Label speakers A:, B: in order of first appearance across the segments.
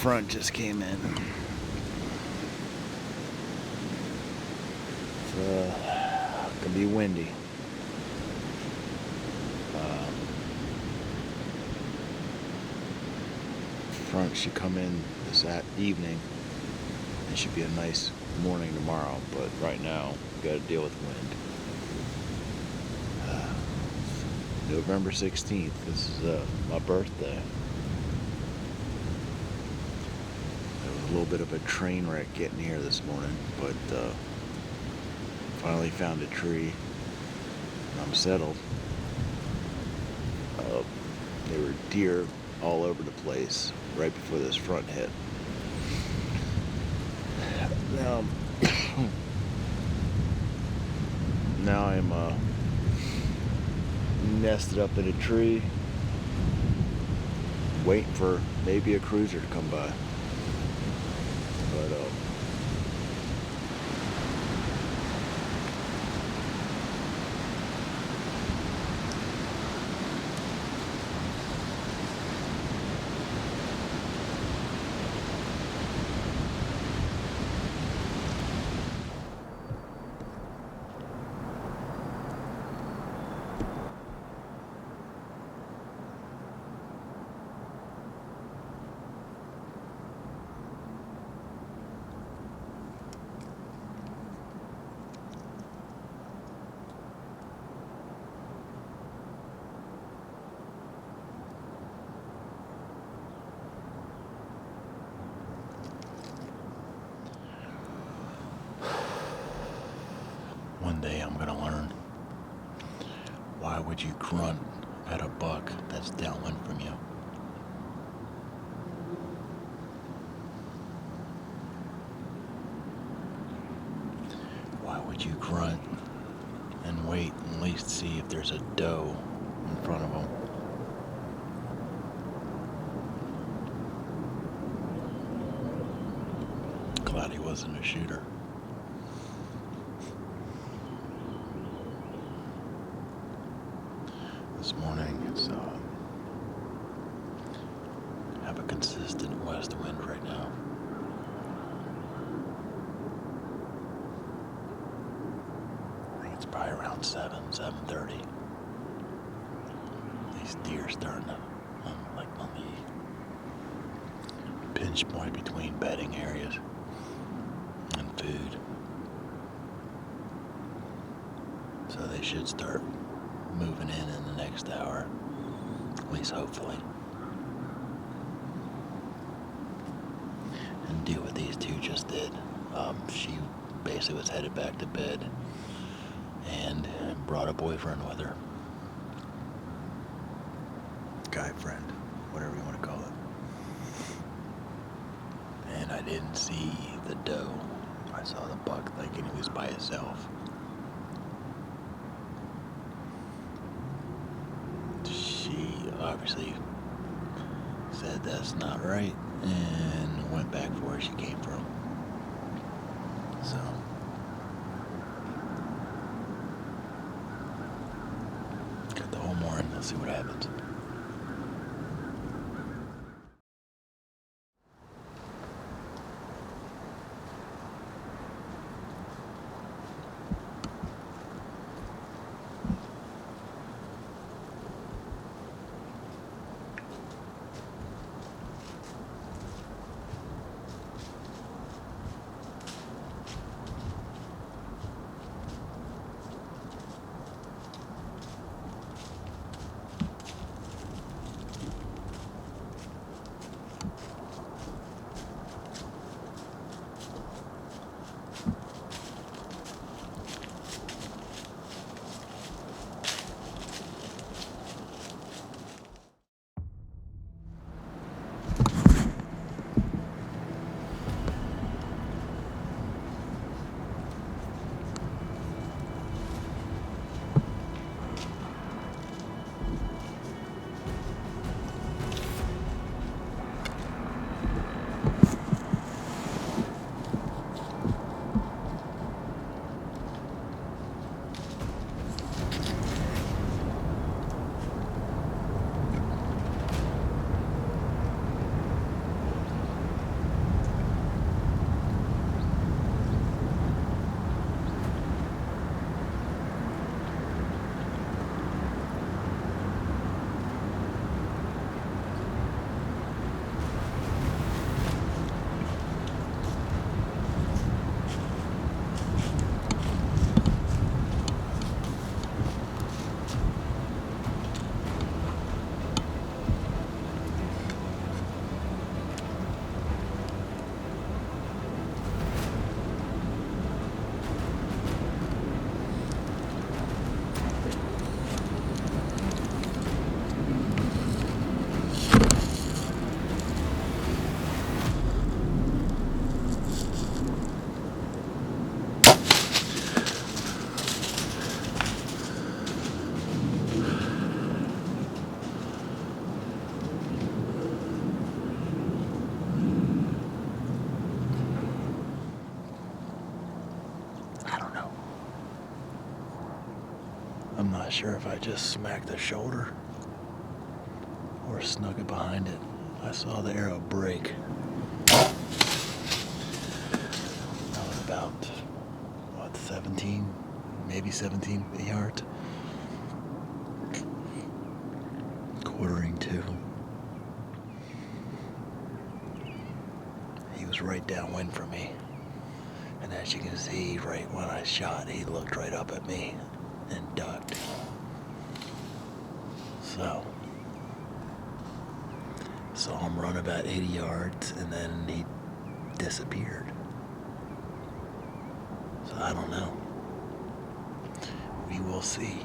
A: front just came in. It's gonna be windy. Front should come in this evening. It should be a nice morning tomorrow, but right now we got to deal with wind. November 16th. This is my birthday. There was a little bit of a train wreck getting here this morning, but finally found a tree. I'm settled. There were deer all over the place right before this front hit. Now I'm nested up in a tree, waiting for maybe a cruiser to come by. But one day I'm gonna learn, why would you grunt at a buck that's downwind from you? Why would you grunt and wait and at least see if there's a doe in front of them? Glad he wasn't a shooter. This morning it's have a consistent west wind right now. I think it's probably around 7:30. These deer starting to like on the pinch point between bedding areas and food. So they should start moving in the next hour, at least hopefully, and do what these two just did. She basically was headed back to bed and brought a boyfriend with her. Guy friend, whatever you want to call it. And I didn't see the doe. I saw the buck thinking he was by himself. Obviously said that's not right and went back for where she came from. So got the whole morning. Let's see what happens. not sure if I just smacked the shoulder or snuck it behind it. I saw the arrow break. That was about, 17, maybe 17 yards. Quartering to. He was right downwind from me. And as you can see, right when I shot, he looked right up at me and ducked. So, saw him run about 80 yards and then he disappeared. So I don't know. We will see.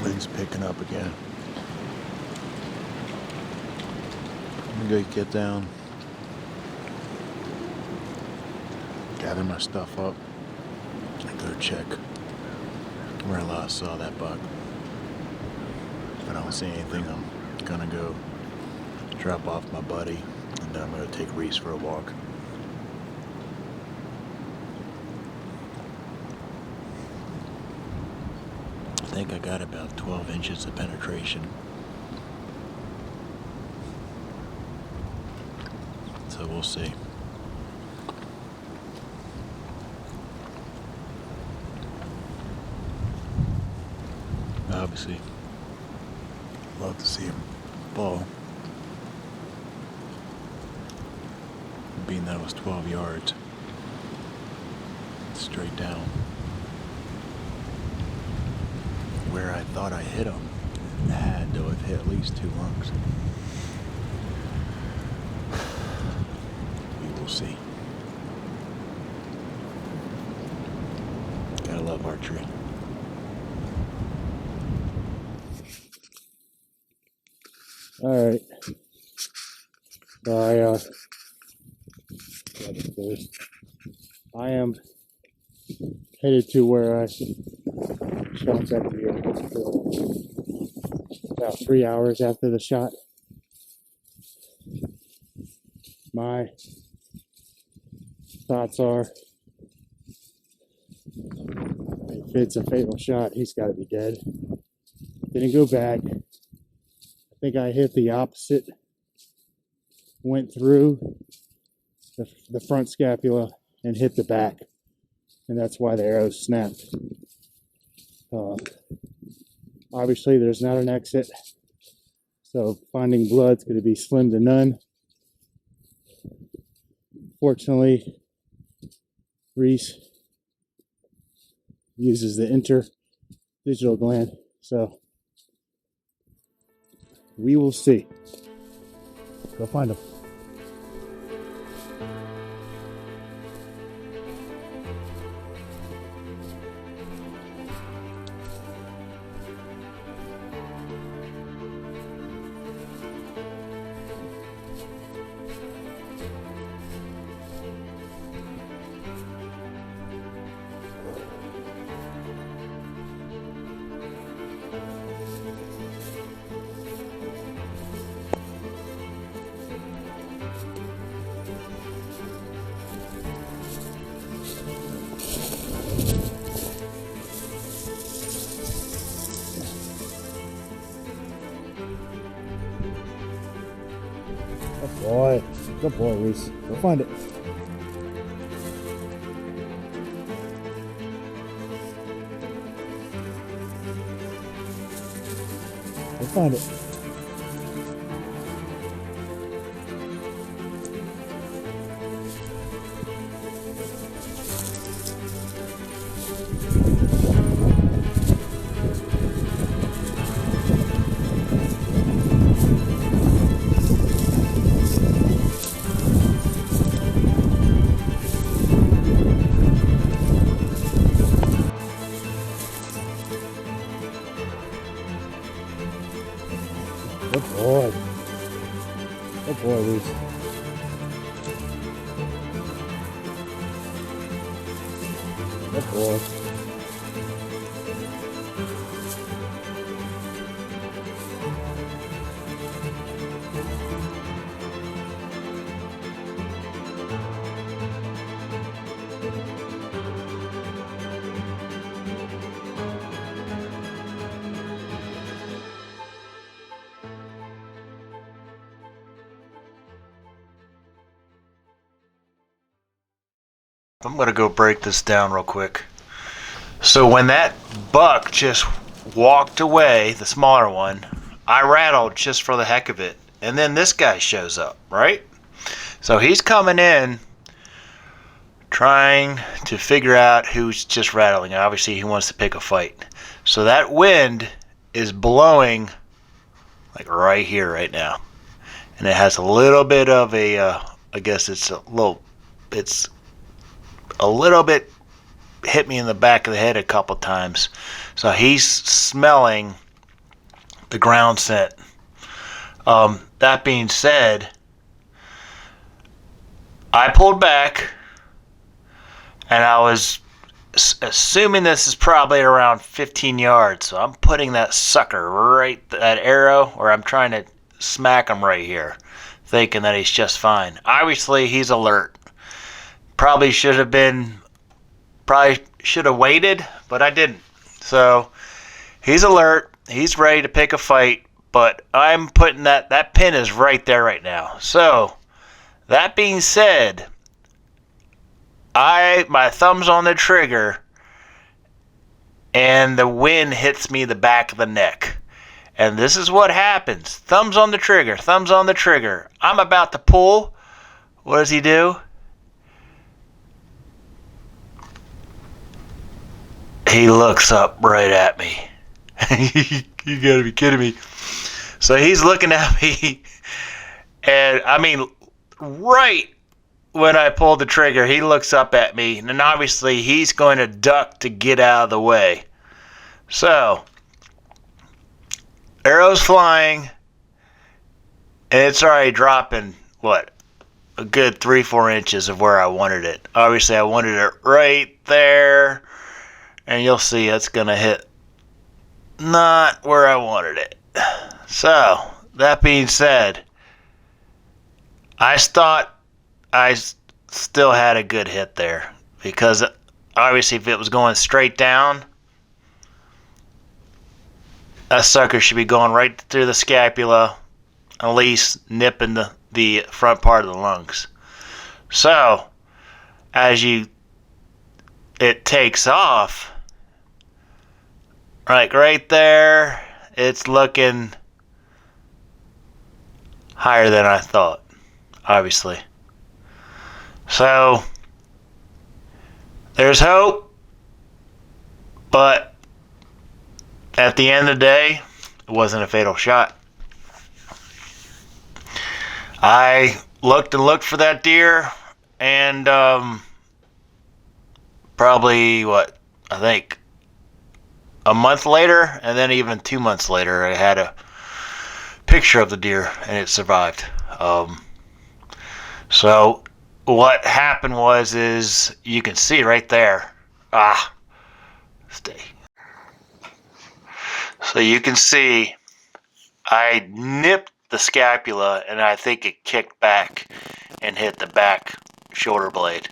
A: Wind's picking up again. I'm gonna get down, gather my stuff up, and go check where I last saw that buck. If I don't see anything, I'm gonna go drop off my buddy, and then I'm gonna take Reese for a walk. I think I got about 12 inches of penetration. So we'll see. Obviously, love to see him fall. Being that it was 12 yards straight down. Where I thought I hit him, I had to have hit at least 2 lungs. We will see. Gotta love archery.
B: All right. So I am headed to where I shot that deer about 3 hours after the shot. My thoughts are, if it's a fatal shot, he's got to be dead. Didn't go back. I think I hit the opposite, went through the front scapula and hit the back, and that's why the arrow snapped. Obviously there's not an exit, so finding blood's going to be slim to none. Fortunately, Reese uses the interdigital gland, so we will see. Go find him. Good boy, Reese. Go find it. Go find it. Good boy. Boy, these. Oh boy.
A: I'm going to go break this down real quick. So when that buck just walked away, the smaller one, I rattled just for the heck of it. And then this guy shows up, right? So he's coming in trying to figure out who's just rattling. Obviously, he wants to pick a fight. So that wind is blowing like right here, right now. And it has a little bit of a, I guess it's a little bit hit me in the back of the head a couple times. So he's smelling the ground scent. That being said, I pulled back, and I was assuming this is probably around 15 yards. So I'm putting that sucker right, that arrow, or I'm trying to smack him right here, thinking that he's just fine. Obviously, he's alert. Probably should have waited, but I didn't. So he's alert. He's ready to pick a fight, but I'm putting that pin is right there right now. So that being said, my thumb's on the trigger, and the wind hits me the back of the neck. And this is what happens. Thumbs on the trigger, thumbs on the trigger. I'm about to pull. What does he do? He looks up right at me. You gotta be kidding me. So he's looking at me, and I mean, right when I pulled the trigger, he looks up at me, and obviously he's going to duck to get out of the way. So, arrow's flying, and it's already dropping, a good 3-4 inches of where I wanted it. Obviously, I wanted it right there, and you'll see it's going to hit not where I wanted it. So, that being said, I thought I still had a good hit there, because obviously if it was going straight down, that sucker should be going right through the scapula, at least nipping the front part of the lungs. So as it takes off, like right there, it's looking higher than I thought, obviously. So there's hope, but at the end of the day, it wasn't a fatal shot. I looked and looked for that deer, and probably I think a month later, and then even 2 months later, I had a picture of the deer, and it survived. So what happened is you can see right there. Stay. So you can see I nipped the scapula, and I think it kicked back and hit the back shoulder blade,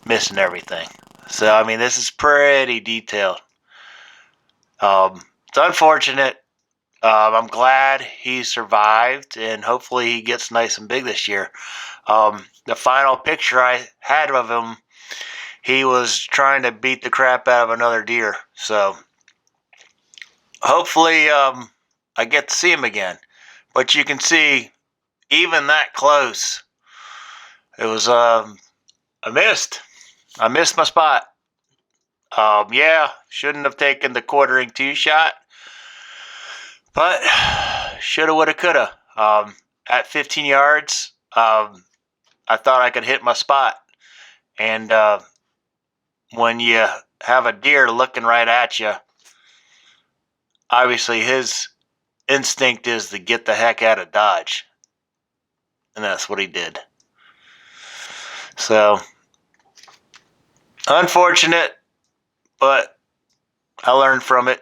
A: missing everything. So I mean, this is pretty detailed. It's unfortunate. I'm glad he survived, and hopefully he gets nice and big this year. The final picture I had of him, he was trying to beat the crap out of another deer. So hopefully I get to see him again. But you can see, even that close, it was I missed. I missed my spot. Shouldn't have taken the quartering 2 shot, but shoulda, woulda, coulda. At 15 yards, I thought I could hit my spot. And when you have a deer looking right at you, obviously his instinct is to get the heck out of Dodge.
C: And that's what he did. So, unfortunate, but I learned from it.